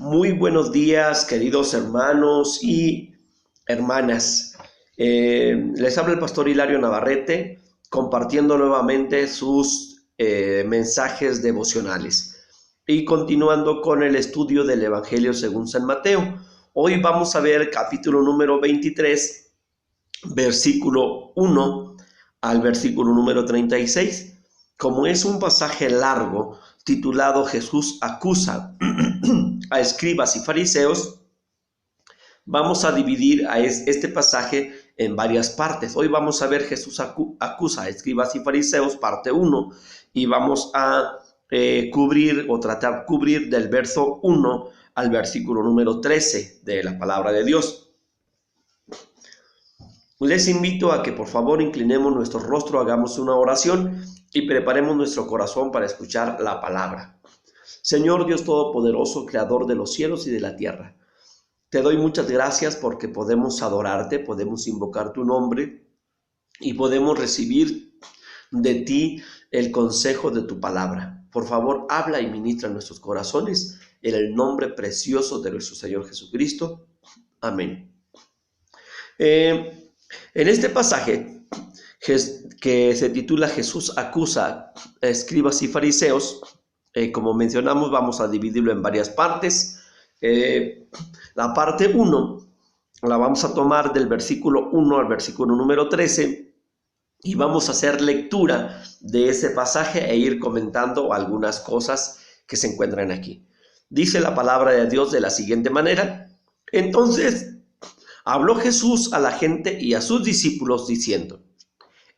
Muy buenos días, queridos hermanos y hermanas. Les habla el pastor Hilario Navarrete, compartiendo nuevamente sus mensajes devocionales y continuando con el estudio del Evangelio según San Mateo. Hoy vamos a ver capítulo número 23, versículo 1 al versículo número 36. Como es un pasaje largo titulado Jesús acusa a escribas y fariseos, vamos a dividir este pasaje en varias partes. Hoy vamos a ver Jesús acusa a escribas y fariseos, parte 1, y vamos a cubrir o tratar de cubrir del verso 1 al versículo número 13 de la palabra de Dios. Les invito a que por favor inclinemos nuestro rostro, hagamos una oración y preparemos nuestro corazón para escuchar la palabra. Señor Dios Todopoderoso, Creador de los cielos y de la tierra, te doy muchas gracias porque podemos adorarte, podemos invocar tu nombre y podemos recibir de ti el consejo de tu palabra. Por favor, habla y ministra en nuestros corazones en el nombre precioso de nuestro Señor Jesucristo. Amén. En este pasaje que se titula Jesús acusa a escribas y fariseos, como mencionamos, vamos a dividirlo en varias partes. La parte 1 la vamos a tomar del versículo 1 al versículo número 13 y vamos a hacer lectura de ese pasaje e ir comentando algunas cosas que se encuentran aquí. Dice la palabra de Dios de la siguiente manera: entonces habló Jesús a la gente y a sus discípulos diciendo: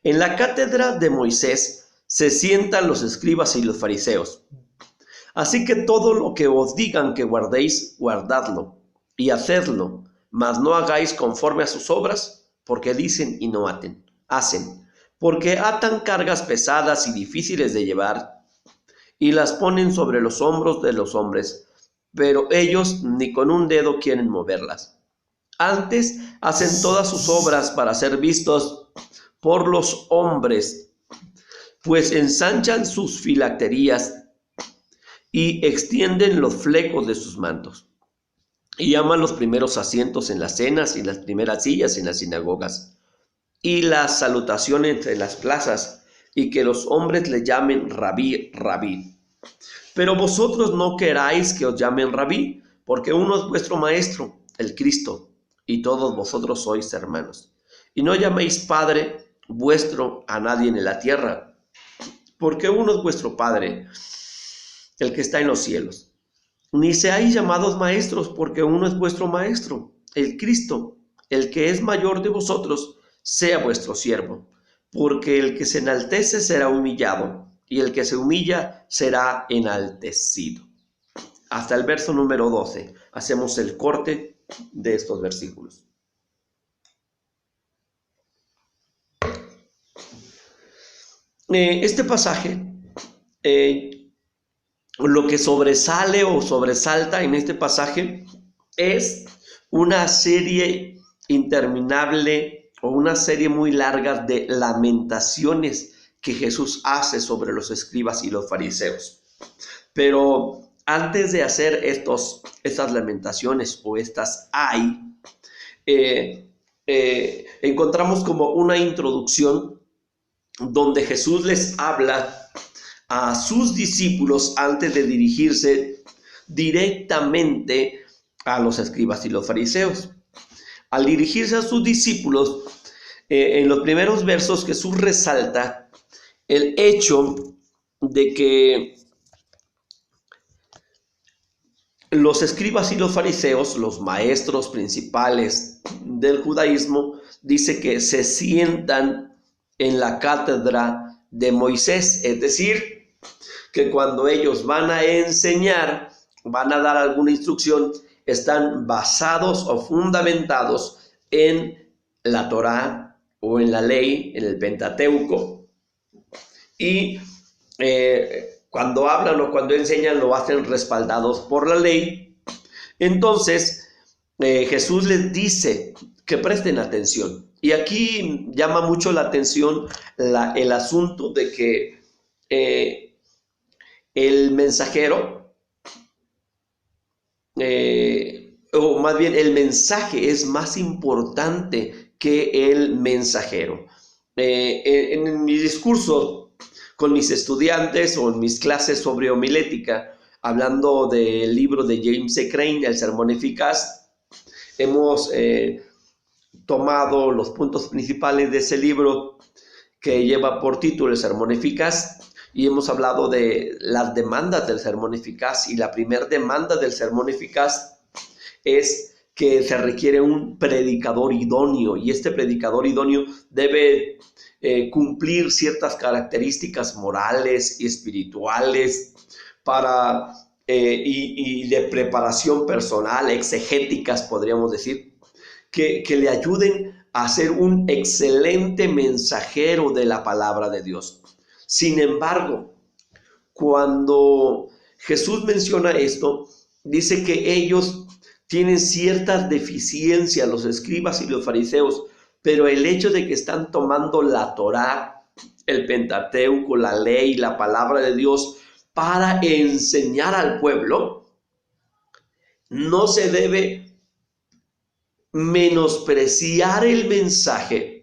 en la cátedra de Moisés se sientan los escribas y los fariseos. Así que todo lo que os digan que guardéis, guardadlo y hacedlo, mas no hagáis conforme a sus obras, porque dicen y no hacen, porque atan cargas pesadas y difíciles de llevar y las ponen sobre los hombros de los hombres, pero ellos ni con un dedo quieren moverlas. Antes hacen todas sus obras para ser vistos por los hombres, pues ensanchan sus filacterías y extienden los flecos de sus mantos, y aman los primeros asientos en las cenas y las primeras sillas en las sinagogas, y las salutaciones en las plazas, y que los hombres le llamen rabí, rabí. Pero vosotros no queráis que os llamen rabí, porque uno es vuestro maestro, el Cristo, y todos vosotros sois hermanos. Y no llaméis Padre vuestro a nadie en la tierra, porque uno es vuestro Padre, el que está en los cielos. Ni seáis llamados maestros, porque uno es vuestro maestro, el Cristo. El que es mayor de vosotros sea vuestro siervo, porque el que se enaltece será humillado, y el que se humilla será enaltecido. Hasta el verso número 12. Hacemos el corte de estos versículos. Este pasaje, lo que sobresale o sobresalta en este pasaje es una serie interminable o una serie muy larga de lamentaciones que Jesús hace sobre los escribas y los fariseos. Pero antes de hacer estas lamentaciones o encontramos como una introducción donde Jesús les habla a sus discípulos antes de dirigirse directamente a los escribas y los fariseos. Al dirigirse a sus discípulos, en los primeros versos Jesús resalta el hecho de que los escribas y los fariseos, los maestros principales del judaísmo, dice que se sientan en la cátedra de Moisés, es decir, que cuando ellos van a enseñar, van a dar alguna instrucción, están basados o fundamentados en la Torá o en la ley, en el Pentateuco, y cuando hablan o cuando enseñan lo hacen respaldados por la ley. Entonces Jesús les dice que presten atención, y aquí llama mucho la atención el asunto de que el mensajero o más bien el mensaje es más importante que el mensajero. En mi discurso con mis estudiantes o en mis clases sobre homilética, hablando del libro de James C. Crane, El Sermón Eficaz, hemos tomado los puntos principales de ese libro que lleva por título El Sermón Eficaz, y hemos hablado de las demandas del sermón eficaz, y la primera demanda del sermón eficaz es que se requiere un predicador idóneo, y este predicador idóneo debe cumplir ciertas características morales y espirituales y de preparación personal, exegéticas podríamos decir, que le ayuden a ser un excelente mensajero de la palabra de Dios. Sin embargo, cuando Jesús menciona esto, dice que ellos tienen ciertas deficiencias, los escribas y los fariseos, pero el hecho de que están tomando la Torá, el Pentateuco, la ley, la palabra de Dios para enseñar al pueblo, no se debe menospreciar el mensaje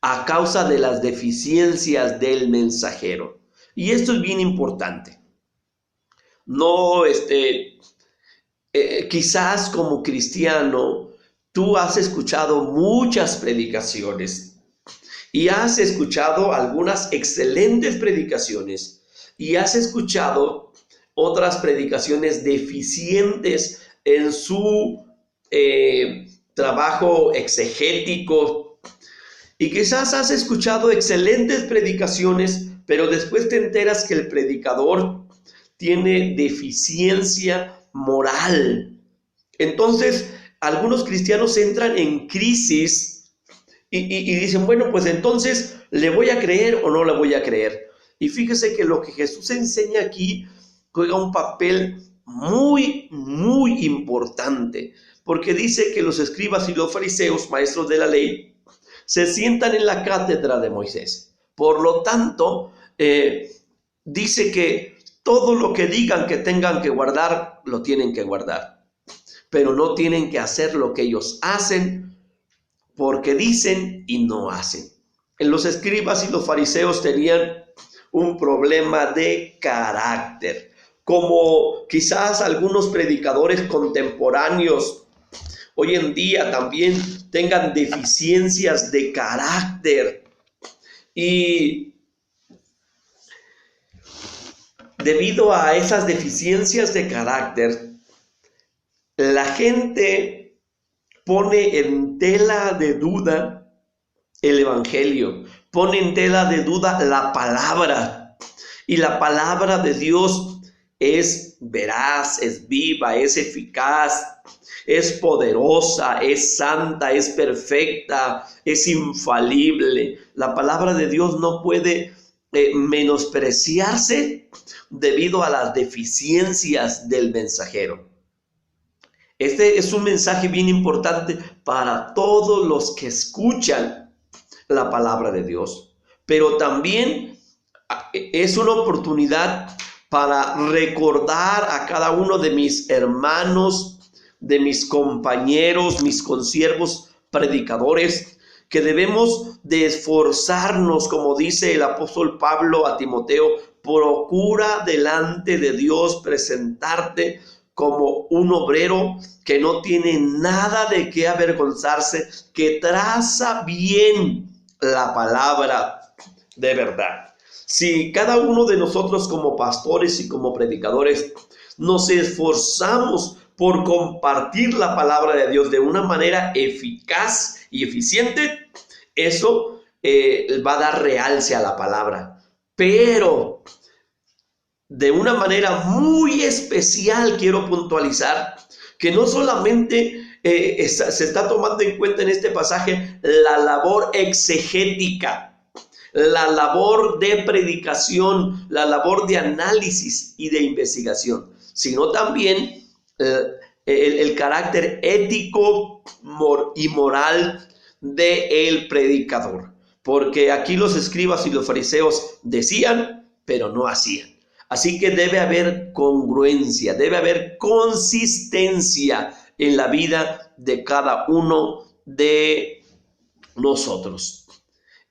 a causa de las deficiencias del mensajero. Y esto es bien importante. No, quizás como cristiano, tú has escuchado muchas predicaciones y has escuchado algunas excelentes predicaciones y has escuchado otras predicaciones deficientes en su trabajo exegético, y quizás has escuchado excelentes predicaciones, pero después te enteras que el predicador tiene deficiencia moral. Entonces, algunos cristianos entran en crisis y dicen, bueno, pues entonces, ¿le voy a creer o no le voy a creer? Y fíjese que lo que Jesús enseña aquí juega un papel muy, muy importante, porque dice que los escribas y los fariseos, maestros de la ley, se sientan en la cátedra de Moisés. Por lo tanto, dice que todo lo que digan que tengan que guardar, lo tienen que guardar, pero no tienen que hacer lo que ellos hacen, porque dicen y no hacen. En los escribas y los fariseos tenían un problema de carácter, como quizás algunos predicadores contemporáneos hoy en día también tengan deficiencias de carácter. Y debido a esas deficiencias de carácter, la gente pone en tela de duda el evangelio, pone en tela de duda la palabra. Y la palabra de Dios es veraz, es viva, es eficaz, es poderosa, es santa, es perfecta, es infalible. La palabra de Dios no puede menospreciarse debido a las deficiencias del mensajero. Este es un mensaje bien importante para todos los que escuchan la palabra de Dios, pero también es una oportunidad para recordar a cada uno de mis hermanos, de mis compañeros, mis consiervos predicadores, que debemos de esforzarnos, como dice el apóstol Pablo a Timoteo, procura delante de Dios presentarte como un obrero que no tiene nada de qué avergonzarse, que traza bien la palabra de verdad. Si cada uno de nosotros como pastores y como predicadores nos esforzamos por compartir la palabra de Dios de una manera eficaz y eficiente, eso va a dar realce a la palabra. Pero de una manera muy especial quiero puntualizar que no solamente se está tomando en cuenta en este pasaje la labor exegética, la labor de predicación, la labor de análisis y de investigación, sino también el carácter ético y moral del predicador. Porque aquí los escribas y los fariseos decían, pero no hacían. Así que debe haber congruencia, debe haber consistencia en la vida de cada uno de nosotros.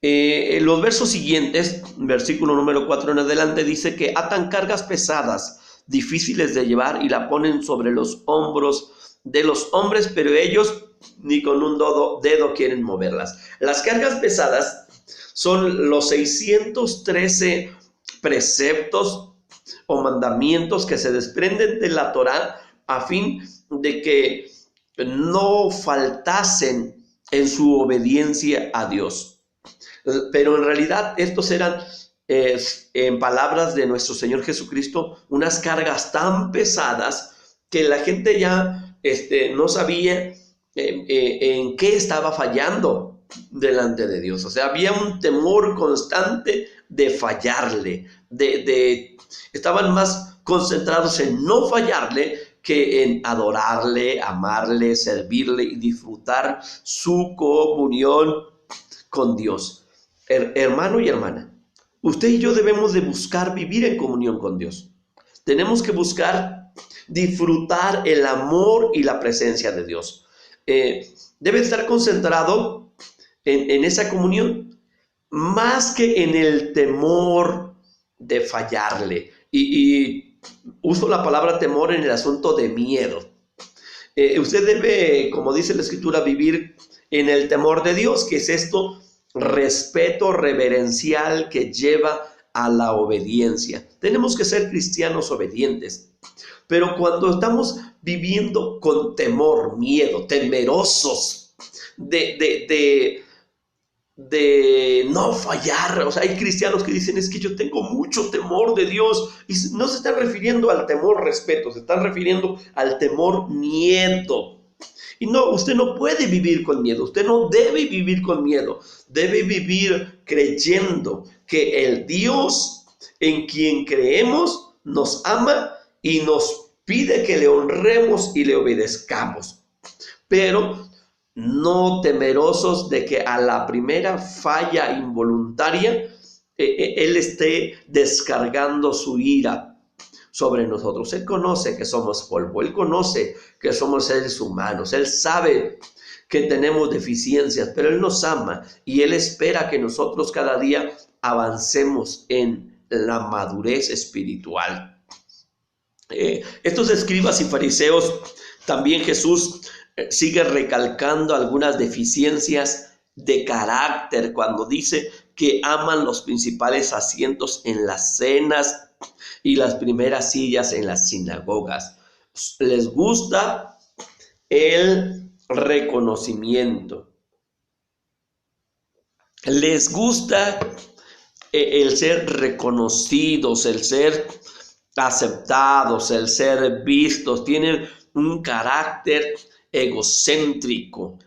Los versos siguientes, versículo número 4 en adelante, dice que atan cargas pesadas, difíciles de llevar, y la ponen sobre los hombros de los hombres, pero ellos ni con un dedo quieren moverlas. Las cargas pesadas son los 613 preceptos o mandamientos que se desprenden de la Torá a fin de que no faltasen en su obediencia a Dios. Pero en realidad estos eran, en palabras de nuestro Señor Jesucristo, unas cargas tan pesadas que la gente ya no sabía en qué estaba fallando delante de Dios. O sea, había un temor constante de fallarle, estaban más concentrados en no fallarle que en adorarle, amarle, servirle y disfrutar su comunión con Dios. Hermano y hermana, usted y yo debemos de buscar vivir en comunión con Dios. Tenemos que buscar disfrutar el amor y la presencia de Dios. Debe estar concentrado en esa comunión, más que en el temor de fallarle. Y uso la palabra temor en el asunto de miedo. Usted debe, como dice la Escritura, vivir en el temor de Dios, que es esto, respeto reverencial que lleva a la obediencia. Tenemos que ser cristianos obedientes. Pero cuando estamos viviendo con temor, miedo, temerosos de no fallar, o sea, hay cristianos que dicen, es que yo tengo mucho temor de Dios, y no se están refiriendo al temor respeto, se están refiriendo al temor miedo. Y no, usted no puede vivir con miedo, usted no debe vivir con miedo, debe vivir creyendo que el Dios en quien creemos nos ama y nos pide que le honremos y le obedezcamos, pero no temerosos de que a la primera falla involuntaria Él esté descargando su ira sobre nosotros. Él conoce que somos polvo, Él conoce que somos seres humanos, Él sabe que tenemos deficiencias, pero Él nos ama y Él espera que nosotros cada día avancemos en la madurez espiritual. Estos escribas y fariseos, también Jesús sigue recalcando algunas deficiencias de carácter cuando dice que aman los principales asientos en las cenas y las primeras sillas en las sinagogas. Les gusta el reconocimiento. Les gusta el ser reconocidos, el ser aceptados, el ser vistos. Tienen un carácter egocéntrico.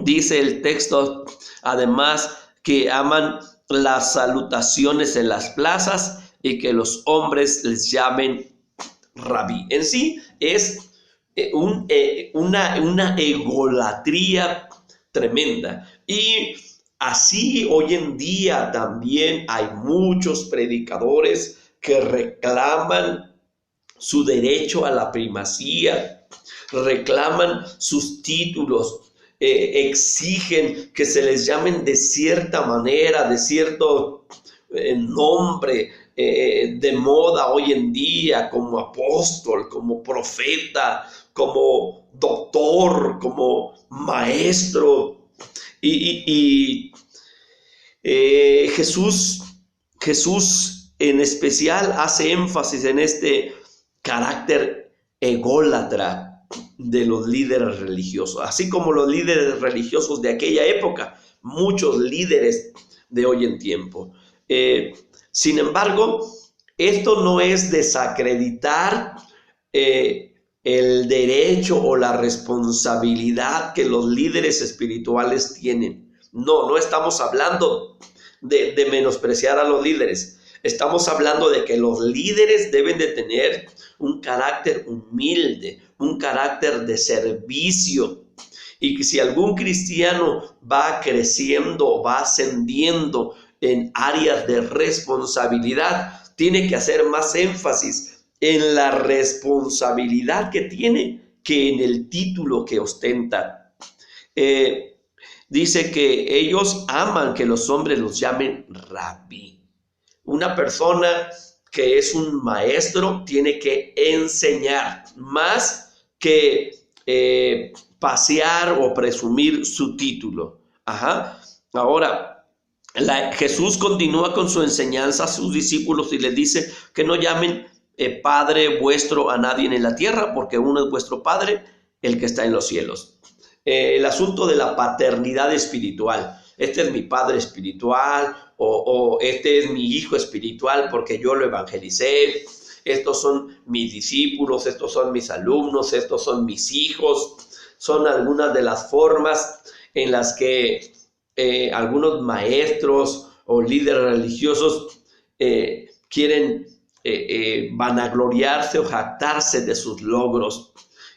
Dice el texto, además, que aman las salutaciones en las plazas y que los hombres les llamen rabí. En sí es una egolatría tremenda. Y así hoy en día también hay muchos predicadores que reclaman su derecho a la primacía, reclaman sus títulos, exigen que se les llamen de cierta manera, de cierto nombre de moda hoy en día, como apóstol, como profeta, como doctor, como maestro. Jesús en especial hace énfasis en este carácter ególatra de los líderes religiosos, así como los líderes religiosos de aquella época, muchos líderes de hoy en tiempo. Sin embargo, esto no es desacreditar el derecho o la responsabilidad que los líderes espirituales tienen. No estamos hablando de menospreciar a los líderes. Estamos hablando de que los líderes deben de tener un carácter humilde, un carácter de servicio. Y que si algún cristiano va creciendo, va ascendiendo en áreas de responsabilidad, tiene que hacer más énfasis en la responsabilidad que tiene que en el título que ostenta. Dice que ellos aman que los hombres los llamen rabí. Una persona que es un maestro tiene que enseñar más que pasear o presumir su título. Ahora, Jesús continúa con su enseñanza a sus discípulos y les dice que no llamen Padre vuestro a nadie en la tierra, porque uno es vuestro Padre, el que está en los cielos. El asunto de la paternidad espiritual. Este es mi padre espiritual, o este es mi hijo espiritual porque yo lo evangelicé. Estos son mis discípulos, estos son mis alumnos, estos son mis hijos. Son algunas de las formas en las que algunos maestros o líderes religiosos quieren vanagloriarse o jactarse de sus logros.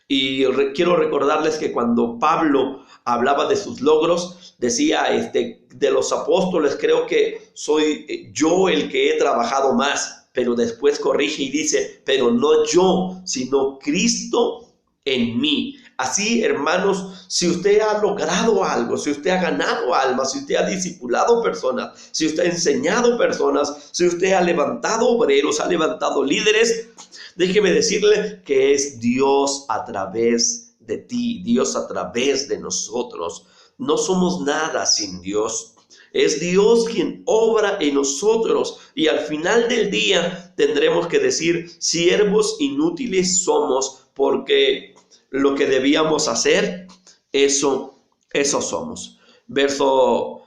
Y quiero recordarles que cuando Pablo hablaba de sus logros, decía, de los apóstoles creo que soy yo el que he trabajado más, pero después corrige y dice, pero no yo, sino Cristo en mí. Así, hermanos, si usted ha logrado algo, si usted ha ganado almas, si usted ha discipulado personas, si usted ha enseñado personas, si usted ha levantado obreros, ha levantado líderes, déjeme decirle que es Dios a través de ti, Dios a través de nosotros. No somos nada sin Dios. Es Dios quien obra en nosotros y al final del día tendremos que decir, siervos inútiles somos, porque lo que debíamos hacer, eso somos. Verso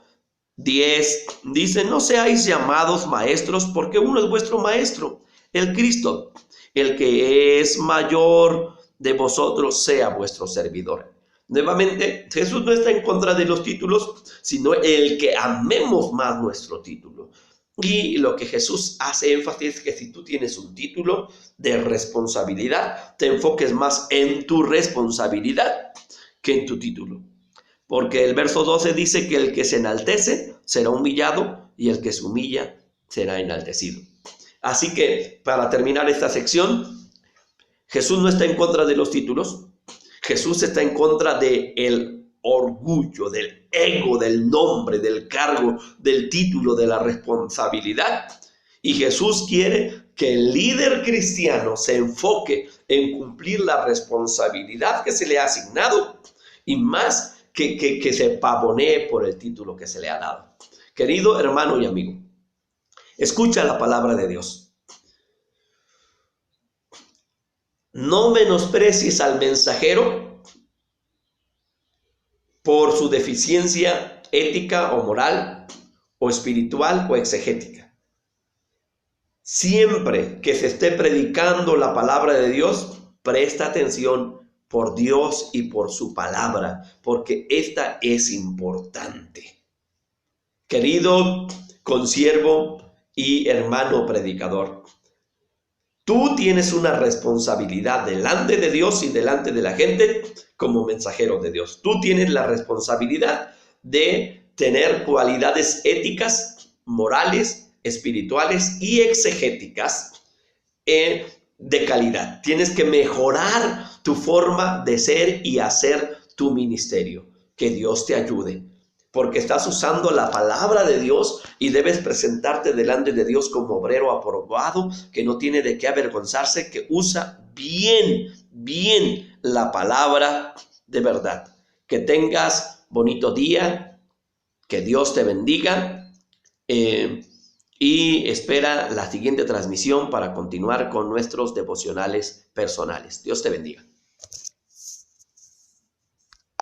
10 dice, no seáis llamados maestros, porque uno es vuestro maestro, el Cristo. El que es mayor de vosotros sea vuestro servidor. Nuevamente, Jesús no está en contra de los títulos, sino el que amemos más nuestro título. Y lo que Jesús hace énfasis es que si tú tienes un título de responsabilidad, te enfoques más en tu responsabilidad que en tu título. Porque el verso 12 dice que el que se enaltece será humillado y el que se humilla será enaltecido. Así que, para terminar esta sección, Jesús no está en contra de los títulos. Jesús está en contra del orgullo, del ego, del nombre, del cargo, del título, de la responsabilidad. Y Jesús quiere que el líder cristiano se enfoque en cumplir la responsabilidad que se le ha asignado y más que se pavonee por el título que se le ha dado. Querido hermano y amigo, escucha la palabra de Dios. No menosprecies al mensajero por su deficiencia ética o moral, o espiritual o exegética. Siempre que se esté predicando la palabra de Dios, presta atención por Dios y por su palabra, porque esta es importante. Querido consiervo y hermano predicador, tú tienes una responsabilidad delante de Dios y delante de la gente como mensajero de Dios. Tú tienes la responsabilidad de tener cualidades éticas, morales, espirituales y exegéticas de calidad. Tienes que mejorar tu forma de ser y hacer tu ministerio. Que Dios te ayude, porque estás usando la palabra de Dios y debes presentarte delante de Dios como obrero aprobado, que no tiene de qué avergonzarse, que usa bien la palabra de verdad. Que tengas bonito día, que Dios te bendiga y espera la siguiente transmisión para continuar con nuestros devocionales personales. Dios te bendiga.